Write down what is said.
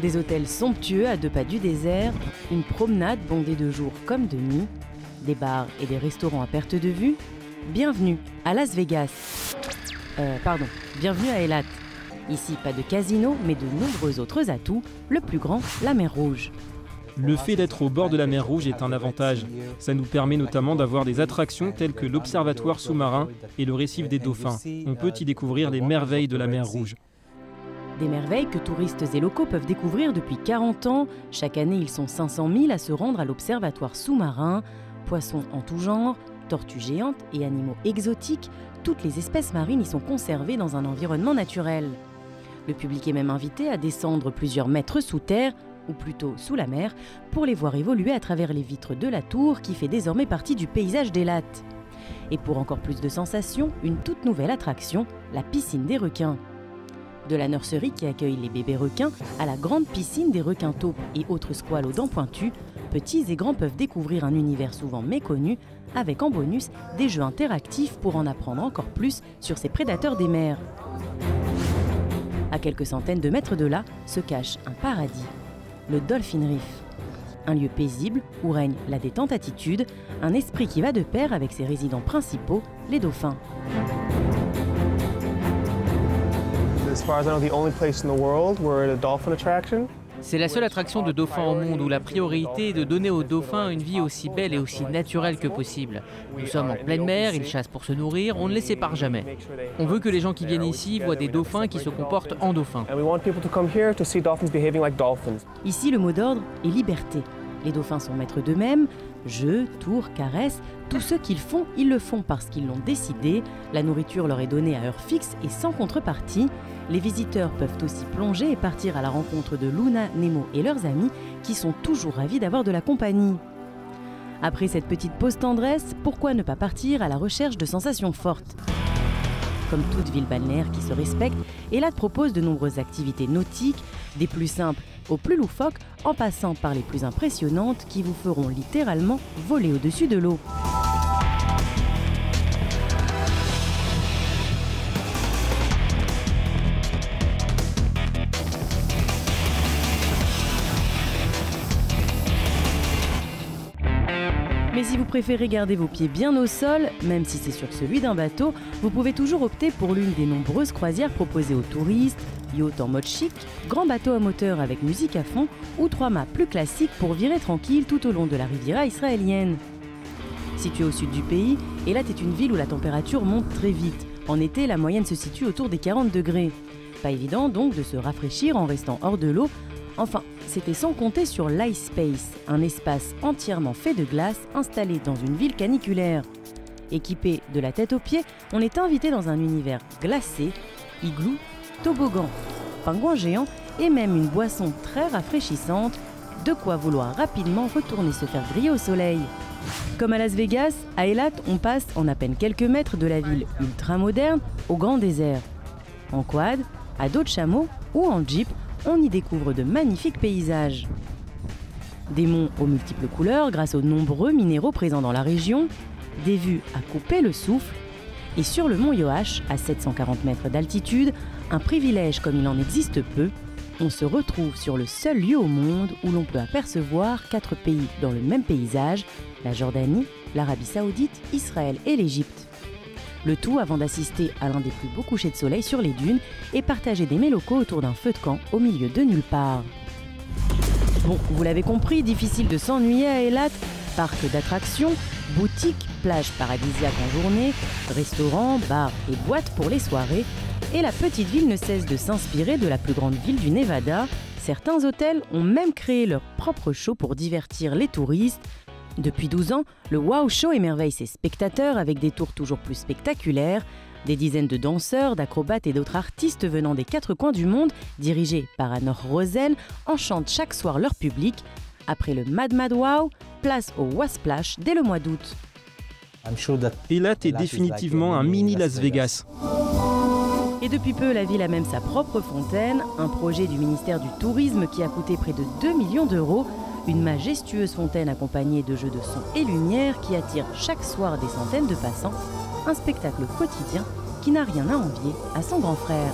Des hôtels somptueux à 2 pas du désert, une promenade bondée de jour comme de nuit, des bars et des restaurants à perte de vue. Bienvenue à Las Vegas. Bienvenue à Eilat. Ici, pas de casino, mais de nombreux autres atouts. Le plus grand, la mer Rouge. Le fait d'être au bord de la mer Rouge est un avantage. Ça nous permet notamment d'avoir des attractions telles que l'observatoire sous-marin et le récif des dauphins. On peut y découvrir les merveilles de la mer Rouge. Des merveilles que touristes et locaux peuvent découvrir depuis 40 ans. Chaque année, ils sont 500 000 à se rendre à l'observatoire sous-marin. Poissons en tout genre, tortues géantes et animaux exotiques, toutes les espèces marines y sont conservées dans un environnement naturel. Le public est même invité à descendre plusieurs mètres sous terre, ou plutôt sous la mer, pour les voir évoluer à travers les vitres de la tour qui fait désormais partie du paysage d'Eilat. Et pour encore plus de sensations, une toute nouvelle attraction, la piscine des requins. De la nurserie qui accueille les bébés requins à la grande piscine des requins taupes et autres squales aux dents pointues, petits et grands peuvent découvrir un univers souvent méconnu, avec en bonus des jeux interactifs pour en apprendre encore plus sur ces prédateurs des mers. À quelques centaines de mètres de là se cache un paradis, le Dolphin Reef. Un lieu paisible où règne la détente attitude, un esprit qui va de pair avec ses résidents principaux, les dauphins. C'est la seule attraction de dauphins au monde où la priorité est de donner aux dauphins une vie aussi belle et aussi naturelle que possible. Nous sommes en pleine mer, ils chassent pour se nourrir, on ne les sépare jamais. On veut que les gens qui viennent ici voient des dauphins qui se comportent en dauphins. Ici, le mot d'ordre est liberté. Les dauphins sont maîtres d'eux-mêmes. Jeux, tours, caresses, tout ce qu'ils font, ils le font parce qu'ils l'ont décidé. La nourriture leur est donnée à heure fixe et sans contrepartie. Les visiteurs peuvent aussi plonger et partir à la rencontre de Luna, Nemo et leurs amis qui sont toujours ravis d'avoir de la compagnie. Après cette petite pause tendresse, pourquoi ne pas partir à la recherche de sensations fortes ? Comme toute ville balnéaire qui se respecte, Eilat propose de nombreuses activités nautiques, des plus simples aux plus loufoques, en passant par les plus impressionnantes qui vous feront littéralement voler au-dessus de l'eau. Mais si vous préférez garder vos pieds bien au sol, même si c'est sur celui d'un bateau, vous pouvez toujours opter pour l'une des nombreuses croisières proposées aux touristes, yacht en mode chic, grand bateau à moteur avec musique à fond ou 3 mâts plus classiques pour virer tranquille tout au long de la Riviera israélienne. Située au sud du pays, Eilat est une ville où la température monte très vite. En été, la moyenne se situe autour des 40 degrés. Pas évident donc de se rafraîchir en restant hors de l'eau. Enfin, c'était sans compter sur l'Ice Space, un espace entièrement fait de glace installé dans une ville caniculaire. Équipé de la tête aux pieds, on est invité dans un univers glacé, igloo, toboggan, pingouins géants et même une boisson très rafraîchissante, de quoi vouloir rapidement retourner se faire griller au soleil. Comme à Las Vegas, à Eilat, on passe en à peine quelques mètres de la ville ultra moderne au grand désert. En quad, à dos de chameau ou en jeep, on y découvre de magnifiques paysages. Des monts aux multiples couleurs grâce aux nombreux minéraux présents dans la région, des vues à couper le souffle, et sur le mont Yoash, à 740 mètres d'altitude, un privilège comme il en existe peu, on se retrouve sur le seul lieu au monde où l'on peut apercevoir 4 pays dans le même paysage, la Jordanie, l'Arabie Saoudite, Israël et l'Égypte. Le tout avant d'assister à l'un des plus beaux couchers de soleil sur les dunes et partager des mets locaux autour d'un feu de camp au milieu de nulle part. Bon, vous l'avez compris, difficile de s'ennuyer à Eilat. Parc d'attractions, boutiques, plages paradisiaques en journée, restaurants, bars et boîtes pour les soirées. Et la petite ville ne cesse de s'inspirer de la plus grande ville du Nevada. Certains hôtels ont même créé leur propre show pour divertir les touristes. Depuis 12 ans, le Wow Show émerveille ses spectateurs avec des tours toujours plus spectaculaires. Des dizaines de danseurs, d'acrobates et d'autres artistes venant des 4 coins du monde, dirigés par Anor Rosen, enchantent chaque soir leur public. Après le Mad Wow, place au Wasplash dès le mois d'août. Eilat est définitivement un mini Las Vegas. Et depuis peu, la ville a même sa propre fontaine, un projet du ministère du Tourisme qui a coûté près de 2 millions d'euros. Une majestueuse fontaine accompagnée de jeux de son et lumière qui attire chaque soir des centaines de passants. Un spectacle quotidien qui n'a rien à envier à son grand frère.